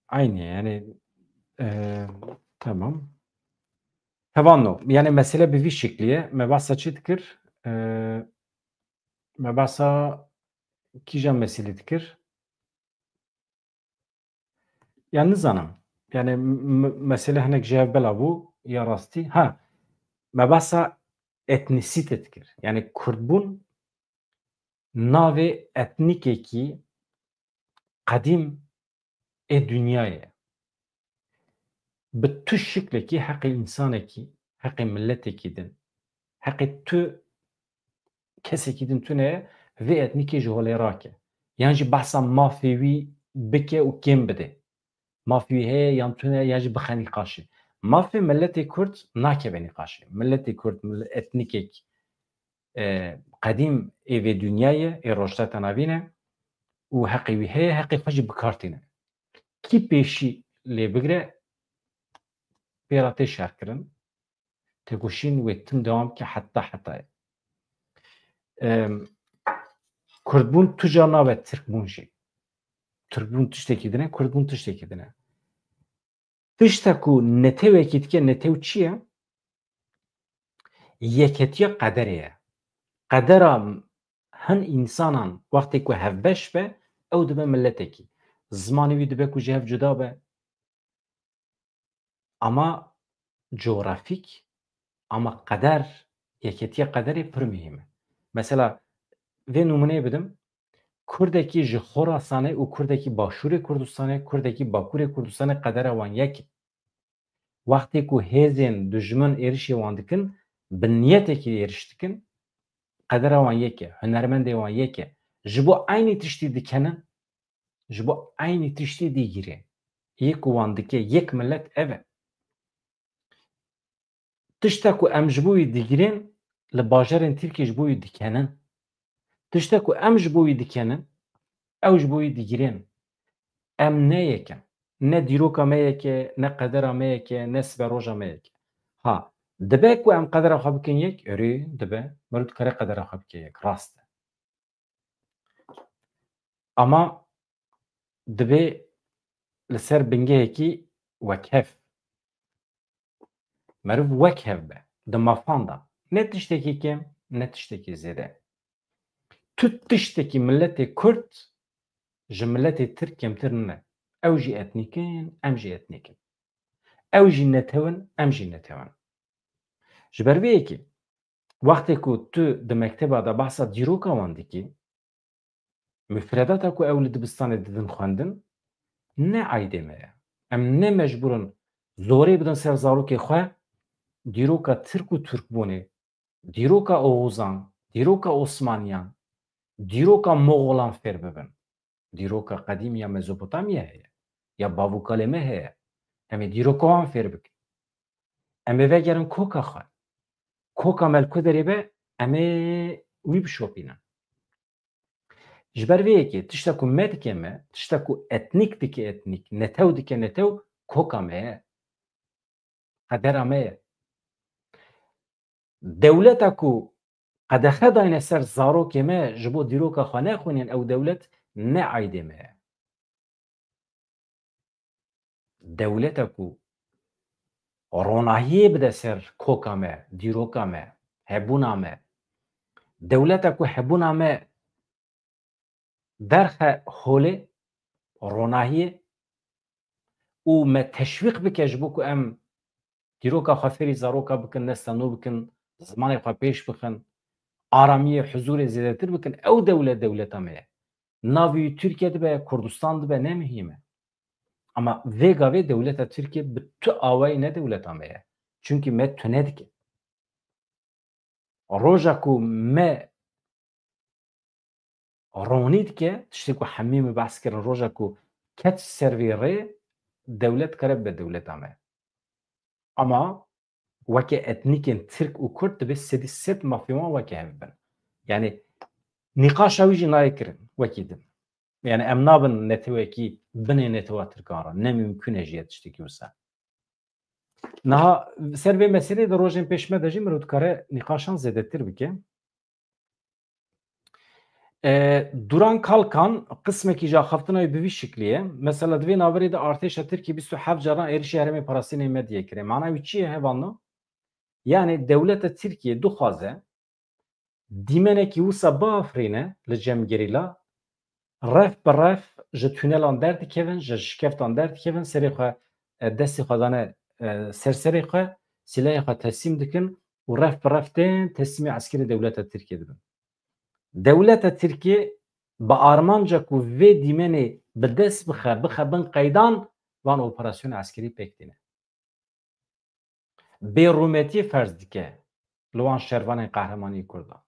Aynı yani tamam. Hevanno. Yani mesele bi vî şeklî ye. Me behsa çi dikir? Me behsa kîjan meselê dikir? Yani nizanim. Yani mesele hinek ji hev belav bû ya rastî. Ha, me behsa etnisîtê dikir. Yani Kurdbûn navê etnîkekî qedîm ê dünyayê ye. Bi tu şiklekî heqê însanekî, heqê milletekî din, heqê tu kesekî din tune ye, vê etnîkê ji holê rake. Yan jî behsa mafê wî bike û kêm bide. Mafê wî heye yan tune yan jî bixe nîqaşê. Mafê milletê Kurd nakeve nîqaşê. Milletê Kurd etnîkek qedîm ê vê dünyayê ê rojheta navî ne û heqê wî heye heqê xwe jî bikartîne. Kî pêşî lê bigire pêra tê şerkirin têkoşîn wê tim dewam bike heta hetayê. Kurdbûn tu ca nabe Tirkbûn jî. Tirkbûn tiştekî din e, Kurdbûn tiştekî din e. tiştekû netewekî dike netew çi ye? Yeketiya qederê ye. Qedera hin însanan wextê ku hevbeş be ew dibe milletekî. Zimanê wî dibe ku ji hev cuda be. Ama coğrafîk ama qeder yeketiya qederê pir mühim e. Mesela vê nûmuneyê bidim. Kurdekî ji Xorasanê û Kurdekî Başûrê Kurdistanê, Kurdekî Bakurê Kurdistanê qedera wan yek e. Wextê ku hêzên dijmin êrişê wan dikin, bi niyetekî êriş dikin, qedera wan yek e, hunermendê wan yek e. Ji bo aynî tiştî dikenin, ji bo aynî tiştî dîgire. Yek û wan dike yek millet ev e. Tiştek ku em ji bo wî digirên li bajarên Tirkiye ji bo wî dikenin. Tiştek ku em ji bo wî dikenin, ew ji bo wî digirên. Em ne yek in. Ne dîroka me yek e, ne qedera me yek e, ne siberoja me yek e. Ha, dibe ku em qedera xwe bikin yek, erê dibe, mirov dikare qedera xwe bike yek, rast e. Ama dibe li ser bingehekî wekhev. Meriv wekhev be, di mafan da. Ne tiştekî kêm, ne tiştekî zêde. Tu tiştekî milletê Kurd ji milletê Tirk kêmtir nine. Ew jî etnîk in, em jî etnîk in. Ew jî netew in, em jî netew in. Ji ber vê yekê, wextê ku tu di mekteba de behsa dîroka wan dikî, müfredata ku ew li dibistanê didin xwendin, ne eydê me ye. Em ne mecbûr in zorê bidin ser zarokê xwe, dîroka Tirk û Türkbûnê, dîroka Oğuzan, dîroka Osmaniyan, dîroka Moğolan fêr bibin. Dîroka qedîm ya Mezopotamya heye, ya Bavûkalê heye. Em ê dîroka wan fêr bikin. Em ê vegerin koka xwe. Koka Melkuderê be, em ê wî bişopînin. Ji ber vê yekê tişta ku me dike me, tişta ku etnîk dike etnîk, netew dike netew, koka me ye. Qedera me ye. Dewleta ku qedexe dayne ser zarokê me ji bo dîroka xwe nexwînin ew dewlet ne eydê me ye. Dewleta ku ronahiyê bide ser koka me, dîroka me, hebûna me, dewleta ku hebûna me derxe holê, ronahiyê û me teşwîq bike ji bo ku em dîroka xwe fêrî zaroka bikin, nesta nû bikin, zimanê xwe pêş bixin, aramiyê, huzûrê zêdetir bikin, ew dewlet dewleta me ye. Navê wî Tirkiye dibe, Kurdistan dibe ne mühim e. Ama vê gavê dewleta Tirkiye bi tu awayî ne dewleta me ye. Çünkü me tune dike. Roja ku me ronî dike, tiştê ku hemî min behs kirin, roja ku ket ser vê rê, dewlet kare bibe dewleta me. Ama weke etnîkên Tirk û Kurd dibe sedî sed mafê wan weke hev bin. Yani nîqaşa wî jî nayê kirin wekî din. Yani em nabin netewekî binê netewa Tirkan re. Ne mümkün e jî tiştekî wisa. Niha ser vê meselê de rojên pêşme de jî mirov dikare nîqaşan zêdetir bike. Duran Kalkan qismekî ji axaftina wê bi vî şiklî ye. Mesela di vê naverê de artêşa Tirkiye 27 caran êrişî herêmê Parastinê medyayê kiriye. Mana wî çi ye hevalno? Yani dewleta Tirkiye dixwaze dîmenekî wisa biafirîne li cemgerîla ref bi ref ji tûnelan derdikevin, ji şikeftan derdikevin, serê xwe destê xwe dane ser serê xwe, silahê xwe teslîm dikin û ref bi ref tên teslîmê eskerê dewleta Tirkiye dibin. Dewleta Tirkiye bi armanca ku vê dîmenê bi dest bixe bin qeydan van operasyona eskerî pêk tîne. Bêrûmetiyê ferz dike li wan şervanên qehremanî Kurdan.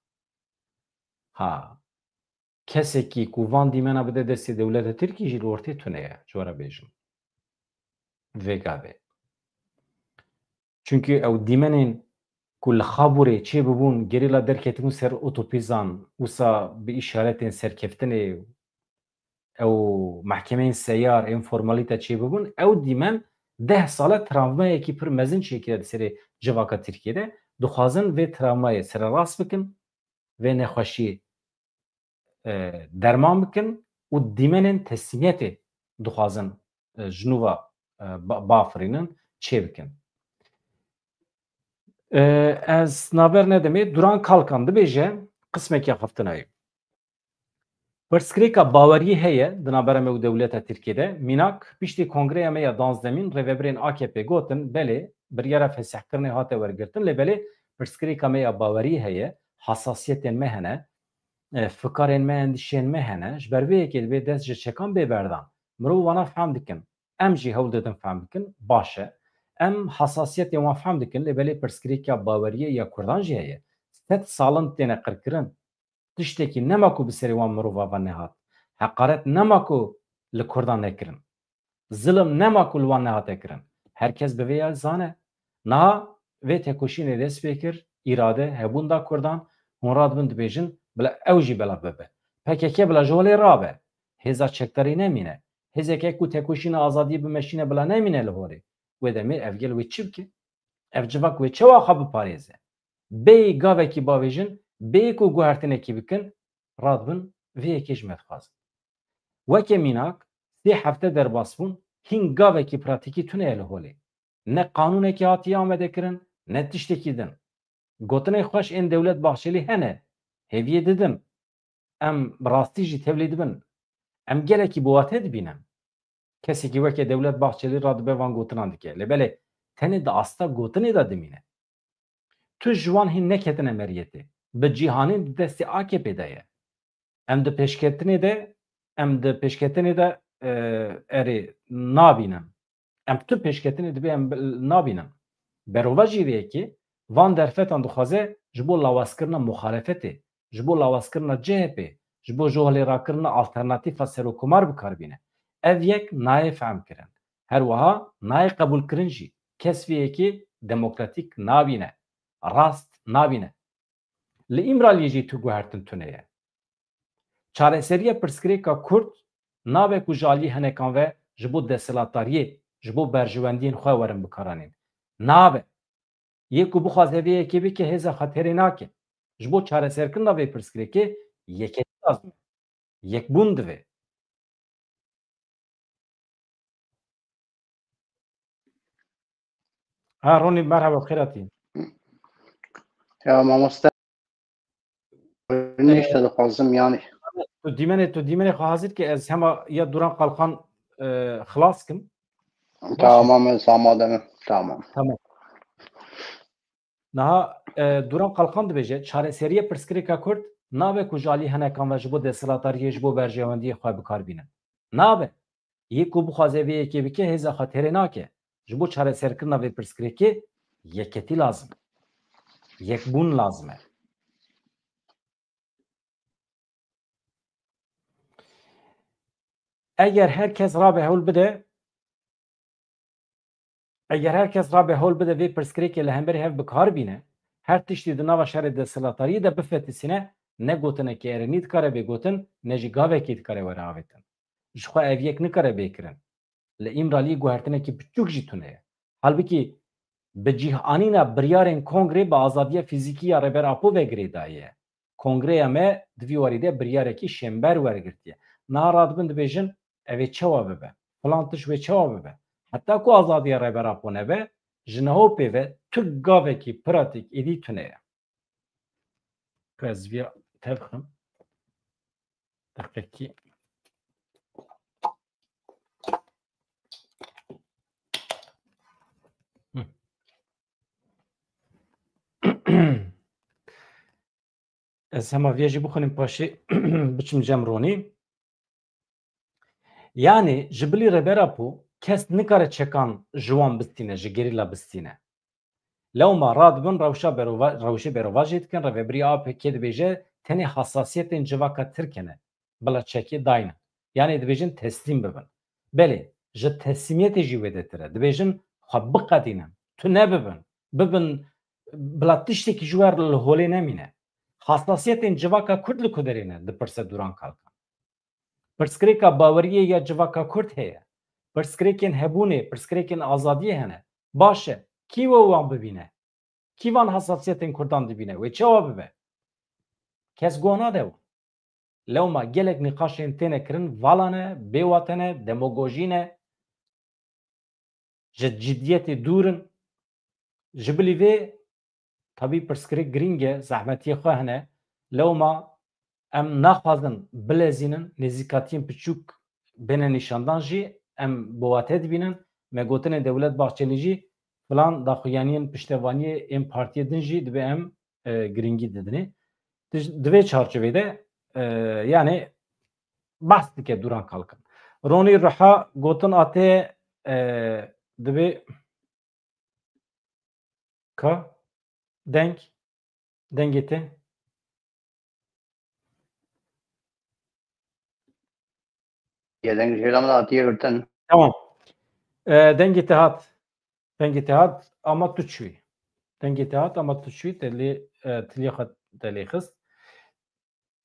Ha, kesekî ku van dîmena bide destê dewleta Tirkiyê jî li ortê tune ye, ji we re bêjim. Vê gavê. Çünkü ew dîmenên ku li Xaburê çêbibûn gerîla derketibûn ser otopîzan, wisa bi îşaretên serkeftinê ew mehkemeyên seyar ên formalîte çêbibûn, ew dîmen 10 sala travmayekî pir mezin çêkiriye li serê civaka Tirkiyeyê. Dixwazin vê travmayê sererast bikin, vê nexweşiyê derman bikin û dîmenên teslîmiyetê dixwazin ji nû ve bafirînin çê bikin. Ez naber ne demê Duran Kalkan dibêje qismeke heftinayê. Pirsgirêka baweriyê heye di navbera me û dewleta Tirkiyeyê mînak piştî kongreya me ya 12 rêveberên AKP gotin belê biryara fesehkirinê hate wergirtin lê belê pirsgirêka me ya baweriyê heye hasasiyetên me hene fikarên me endîşeyên me hene ji ber vê yekê divê dest ji çekan bêberdan mirov wana fehm dikin em jî hewl didin fehm bikin baş e em hasasiyetên wan fehm dikin lê belê pirsgirêka baweriyê ya Kurdan jî heye 7 salin têne qirkirin tiştekî nema ku bi serê wan mirova ve nehat heqaret nema ku li Kurdan nekirin zilim nema ku li wan nehate kirin herkes bi vê ya zane niha vê tekoşînê dest pê kir îrade hebûn da Kurdan hûn radibin dibêjin bila ew jî belav bibe PKK bila ji holê rabe hêza çekdarî nemîne hêzeke ku tekoşîna azadiyê bimeşîne bila nemîne li holê wê demê ev gel wê çi bike ev civak wê çawa xwe biparêze bêyî gavekî bavêjin bêyî ku guhertinekî bikin radibin vê yekê ji me dixwazin weke mînak sê hefte derbas bûn hîn gavekî pratikî tune ye li holê ne qanûnekî hatiye amedekirin ne tiştekî din gotinê xweş ên Dewlet Bahçelî hene hêviyê didim em bi rastî jî tevlî dibin em gelekî bi wate dibînin kesekî weke Dewlet Bahçelî radibe van gotinan dike lê belê tenê di asta gotinê de dimîne tu ji wan hîn neketine meriyetê bi cîhanîn di destê AKP de ye em di pêşketinê de em di pêşketinê de erê nabînin em tu pêşketinê dibê em nabînin berova jî vê yekê van derfetan dixwaze ji bo lawazkirina muxalefetê ji bo lawazkirina CHP ji bo ji holê rakirina alternatîfa serokkomar bikarbîne ev yek nayê fehm kirin her wiha nayê qebûlkirin jî kes vê yekê demokratîk nabîne rast nabîne li İmraliyê jî tu guhertin tune ye çareseriya pirsgirêka Kurd nabe ku ji aliyê hinekan ve ji bo desthilatdariyê ji bo berjivendiyên xwe werin bikaranîn nabe yê ku bixwaze vê yekê bike hêza xeterê nake ji bo çareserkirina vê pirsgirêkê yeketî lazim e yekbûn divê ha Ronî merheba bixêr hatî Ya mamoste nişte dixwazim yani tu dîmenê xwe hazîr ke ez hema ya Duran Kalkan xilas kim tamam ez amademim tamam. Niha Duran Kalkan dibêje çareseriya pirsgirêka Kurd nabe ku ji alî hinekan ve ji bo desthilatdariyê ji bo berjewendiyê xwe bikarbînin nabe yê ku bixwaze vê yekê bike hêza xeterê nake ji bo çareserkirina vê pirsgirêkê yeketî lazim e yekbûn lazim e eger herkes rabe hewl bide vê pirsgirêkê li hemberî hev bikarbîne her tiştî di nava şerê desthilatdariyê de bifetisîne ne gotinekî erênî dikare bê gotin ne jî gavekî dikare were avêtin ji xwe ev yek nikare bêkirin li İmraliyê guhertinekî biçûk jî tune ye halbikî bi cîhanîna biryarên kongrê bi azadiya fîzîkî ya Rêberapo vegirê daye kongreya me di vî warî de biryarekî şember wergirtiye niha radibin dibêjin ev ê çawa bibe filan tiş wê çawa bibe heta ku azadiya Rêberapo nebe ji nehopê ve tu gavekî pratik êdî tune ye ku ez vî tev bixim deqekî ez hema vê jî bixwînim paşê biçim cem Ronî yani ji bilî Rêberapo kes nikare çekan ji wan bistîne ji gerîla bistîne lewma radibin rewşê berova jê dikin rêveberiya APK dibêje tenê hasasiyetên civaka Tirkene bila çekê dayne yani dibêjin teslîm bibin belê ji teslîmiyetê jî wêdetir e dibêjin xwe biqedînin tu nebibin bibin bila tiştekî ji wer li holê nemîne hasasiyetên civaka Kurd li ku derê ne dipirse Duran Kalkan pirsgirêka baweriyê ya civaka Kurd heye pirsgirêkên hebûnê pirsgirêkên azadiyê hene baş e kî we wan bibîne kî van hasasiyetên Kurdan dibîne wê çawa bibe kes guh nade wan lewma gelek nîqaşên têne kirin vala ne bêwate ne demagojî ne جدیت دورن جبلی و طبی پرسکری گرینگه زحمتی خواه هنه لو ما ام نخوازن بلزینن نزیکاتین پچوک بین نشاندان جی ام بواتد بینن مگوتن دولت باخچلی جی فلان داخویانین پشتوانی ام پارتی دن جی دبی ام گرینگی ددنی دبی çerçevede yani bahs dike duran kalkın. Roni Raha gotin ate dibê ka dengê te Yedeng şeyler mi atiye girtin? tamam. Dengê te hat ama tu çûyî. Dengê te hat ama tu çûyî telê tilî xwe telê xist.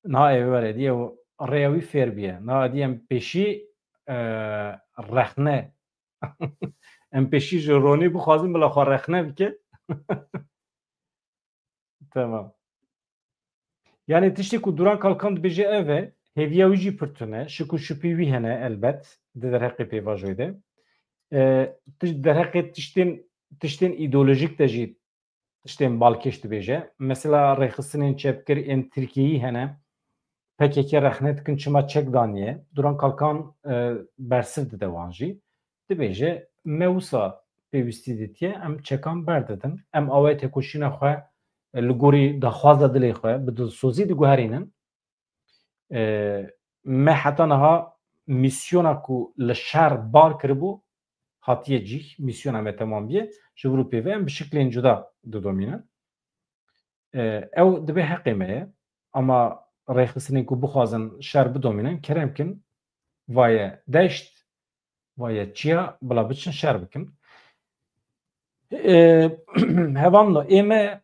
Niha evê were diye rêya wî fêr biye. Niha diye em pêşî rexne em pêşî ji Ronî bixwazin bila xwe rexne bike. Tamam. Yani tiştê ku duran kalkan dibêje ev e hêviya wî jî pir tune şik û şipî wî hene elbet di derheqê pêvajoyê de derheqê tiştên îdeolojîk de jî tiştên balkêş dibêje. Mesela rêxistinên çepkir ên Tirkiyeyî hene PKK rexne dikin çima çek daniye duran kalkan bersiv dide wan jî dibêje me wisa pêwîstî dîtiye em çekan berdidin em awê têkoşîna xwe li gorî daxwaza dilê xwe bi dilsozî diguherînin me heta niha mîsyona ku li şer bar kiribû hatiye cî mîsyona me temam biye ji vir û pêvê em bi şiklên cuda didomînin ew dibe heqê me ye ama rêxistinên ku bixwazin şer bidomînin kerem kin vaye deşt vaye çiya bila biçin şer bikin hevan ême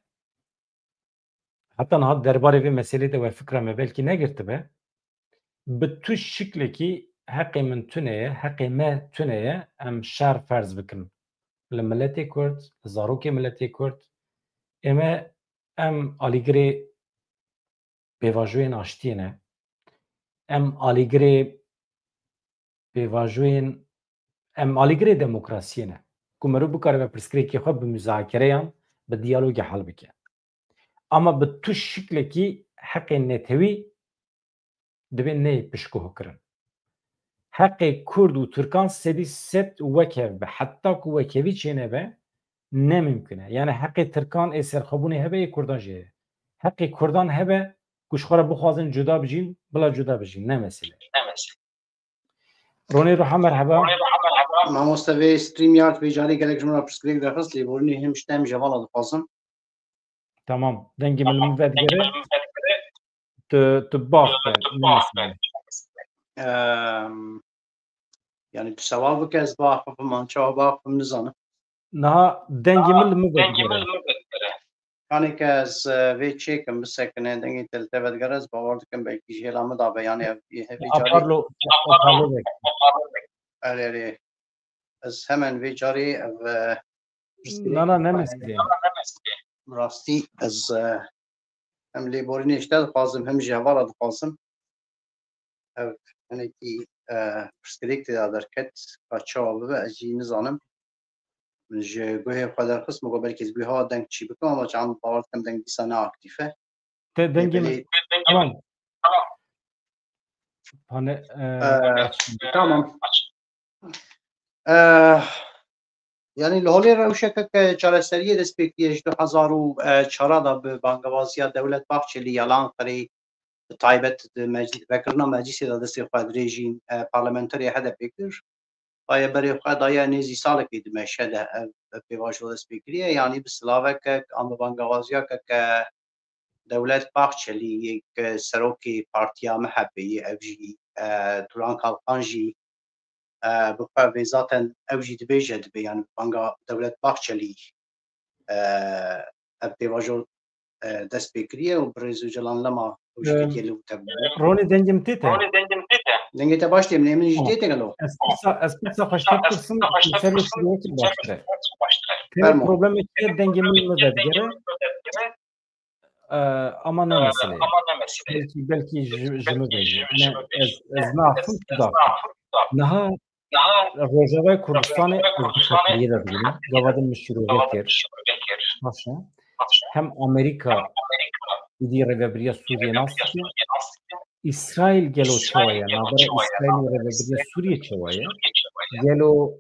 heta niha derbarê vê meselê de we fikra me belkî negirtibe bi tu şiklekî heqê min tune ye heqê me tune ye em şer ferz bikin li milletê Kurd li zarokê milletê Kurd ême em alîgirê pêvajoyên aştiyê ne em alîgirê pêvajoyên em alîgirê demokrasiyê ne ku mirov bikaribe pirsgirêkê xwe bi müzakereyan bi diyalogê hel bike ama bi tu şiklekî heqên netewî dibe neyê piştguhkirin heqê Kurd û Türkan sedî sed wekev be heta ku wekevî çênebe nemimkin e yani heqê Türkan ê serxwebûnê hebe ê Kurdan jî heye heqê Kurdan hebe ku ji xwe re bixwazin cuda bijîn bila cuda bijîn ne mesele Ronî Ruha merheba Mamoste ve StreamYard ve cari gerek jumla psikolojik derhas lêborînê hem ştem jevala dixwazim. Tamam dengê min vedgere tu baf be ne mesele Yani tu sewal bike ez bafim man çawa bafim nizanim. niha dengê min li min vedgere Yani ki ez vê çêkim bisekine dengê te vedgere ez bawer dikim belkî jêla min dabe yani vê carî Parlo vek erê ez hemen vê carî ev na ne mesele rastî ez hem lêborînê ji te dixwazim hem ji hevala dixwazim ev hinekî pirsgirêk tê da derket ka çawa bibe ez jî nizanim ji guhê xwe derxist me got belkî ez buha deng çî bikim ama çan bawer dikim deng dîsa ne aktif e dengê min tamam pane tamam yani li holê rewşekeke çareseriyê destpêkiriye ji 2004 da bi bangevaziya Dewlet Bahçeli yalan xirê bi taybet vekirina meclisê da destê xwe dirêjîn parlamenterê HDP kir Aye berê xwe daye nêzî salekê dimeşe de ev pêvajoya destpêkiriye yanî bi silavekek an bi bangewaziyakeke Dewlet Bahçelî yek serokê partiya MHP'yê ev jî Turan Kalkan jî bi xwe vê zaten ew jî dibêje dibe yani banga Dewlet Bahçelî ev pêvajo destpêkiriye û bi rêzûcelan lema hewşketiye li te Ronî dengê min tê te dengê te baş tê min ê min jî tê te gelo ez pirsa xweştek pirsim serê şiriyekî baştir e Fermo. problemekî dengê min li vedgere ama ne mesele belkî ji min vêjî ez naxim tu da niha Rojava Kurdistan Kurdistan da diyelim. Gavadın müşkülü bekir. Başka. Hem Amerika İdi Revebriya Suriye nasıl? İsrail gelo çavaya. Nabara İsrail Revebriya Suriye çavaya. Gelo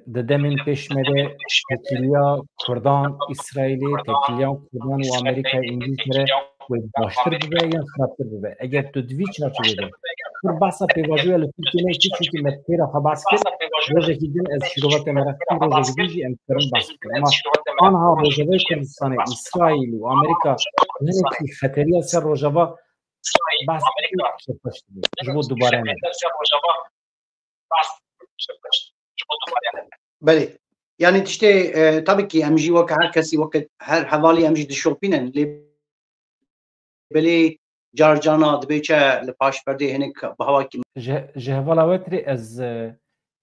dedemin peşmede tekilya Kurdan, İsrail'i, tekilya Kurdan ve Amerika, İngiltere ve baştır bibe ya xraptır bibe. Eğer tedvi çerçevede bir bahsa pevajıya le Türkiye'ne ki çünkü metkera habas kir roje gidin ez şirovat meraktim roje gidin ji emkerim baskır ama anha rojava Kurdistan'ı İsrail ve Amerika ne ki xateriya ser rojava bas çöpleşti. Bu dubare ne? بله یعنی تشتی tabii ki امجی وقت هر کسی وقت هر حوالی امجی دشوپینن لی بله جارجانا دبیچه لپاش پرده هنک بهوا کی جهوالا وتری از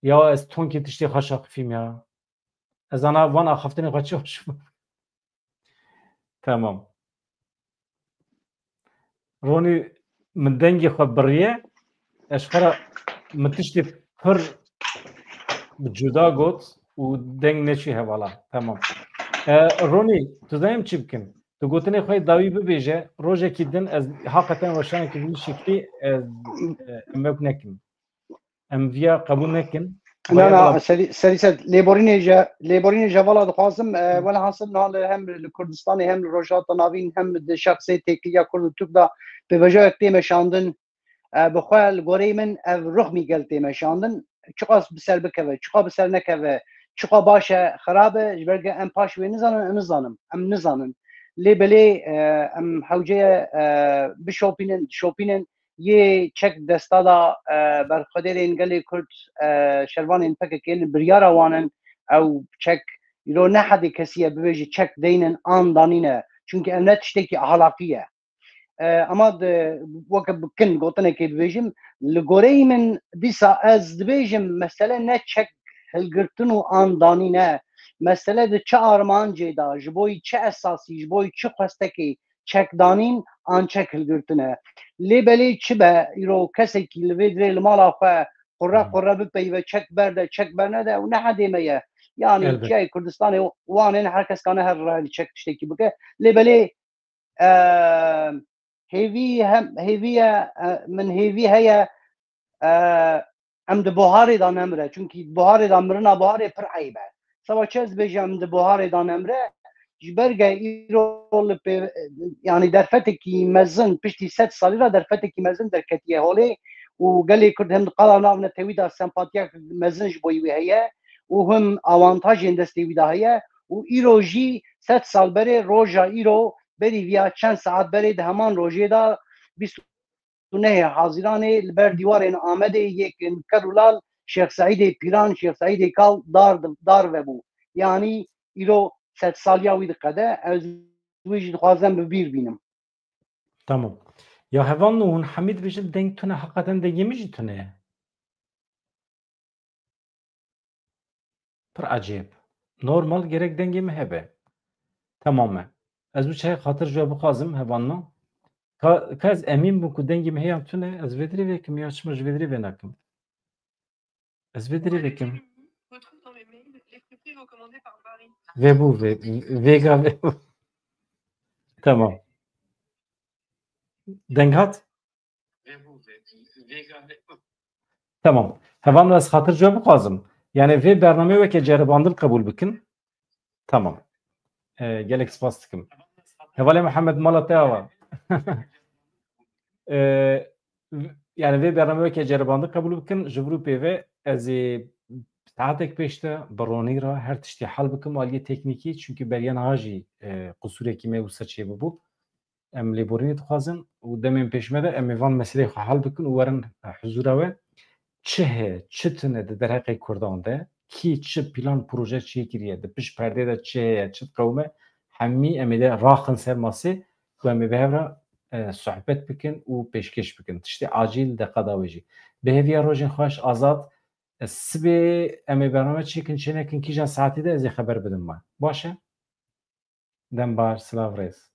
یا از تونکی تشتی خشاق فیلم ya از انا وانا خفتنی خچوش tamam رونی من دنگی خبریه اشخرا متشتی پر بجدا گوت و دنگ نشی هوالا tamam رونی تو دایم چی بکن تو گوتنی خوی داوی ببیجه روزه کی دن از حقیقتا روشن کی بی شکلی امک نکن ام ویا قبول نکن لا سری لیبورین جوالا دخوازم ولی حاصل نال هم لکردستانی هم روجات ناوین هم شخصی تکلیه کرد توک دا به وجه اکتیم شاندن بخوال گوری من روح میگل تیم شاندن چقا بسر بکوه چقا بسر نکوه چقا باشه خرابه جبرگه ام پاش وی نزانم ام نزانم لی بلی ام حوجه بشوپینن یه چک دستادا بر خدر انگلی کرد شروان این پکه که بریار وانن او چک یرو نه حدی کسیه ببیجی چک دینن آن دانینه چونکه امنت تشتکی احلاقیه اما وقت بکن گوتنه که ببیجم لگوری من دیسا از ببیجم مثلا نه چک هلگرتن و آن دانینه مثلا ده چه آرمان جیدا جبوی چه اساسی جبوی چه خواستکی چک دانین آن چک هلگرتنه لی بلی چه به ایرو کسی که لویدره المالا خواه قره بپی و چک برده چک برنده و نه حدیمه yani جای کردستان وانین هر کس کانه هر راه چک تشتکی بکه لی بلی هیوی من هیوی هیا ام ده بوهاری دا نمره چونکی بوهاری دا مرنا بوهاری پر عیبه سوا چیز بیجم ده بوهاری دا نمره جبرگه ایرول yani درفتی مزن پشتی 100 سالی را درفتی مزن در کتیه هولی و گلی کرد هم قلا ناو نتویدا سمپاتیا مزن جبوی هیا و هم آوانتاج اندستی ویدا هیا و ایرو جی 100 سال بره روزا ایرو بری ویا چند ساعت بره ده همان روزی دا 29 حاضران بر دیوار آمده یک کرولال شیخ سعید پیران شیخ سعید کال دار و بو yani ایرو 100 سالیا وید قده از ویج خوازم ببیر بینم tamam ya hevanlı un Hamid Bejil denk tune hakikaten de yemiş tune پر acayip normal gerek denge mi hebe tamamen az bu şey hatır cevabı kazım hevanlı kaz emin bu ku denge mi heyam tune az vedri vekim ya çımış vedri venakim az vedri vekim ve bu vega ve bu tamam dengat tamam hevanlı az hatır cevabı kazım yani ve bername ve ke ceribandıl kabul bikin tamam gelek spastıkım hevale Muhammed Malatya yani ve bername ke ceribandıl kabul bikin jivru ve az saatek peşte baroni ra her tişti hal bikim aliye tekniki çünkü beriyan haji kusure ki mevzusa çiye bu em liborini tuxazin و demin peşmede em van meseleyi hal bikin و ورن huzura ve çe çitine de derhaqi Kurdan de ki çi plan proje çi kiriye de piş perde de çe çit kavme hemmi emide raxın sermasi و em behevra sohbet bikin و peşkeş bikin tişti acil de qadaveci beheviya rojin xoş azad سبي امي برنامج چیکن چنه کن کیجان ساعتی ده از خبر بدم ما باشه دم بار سلاو ریس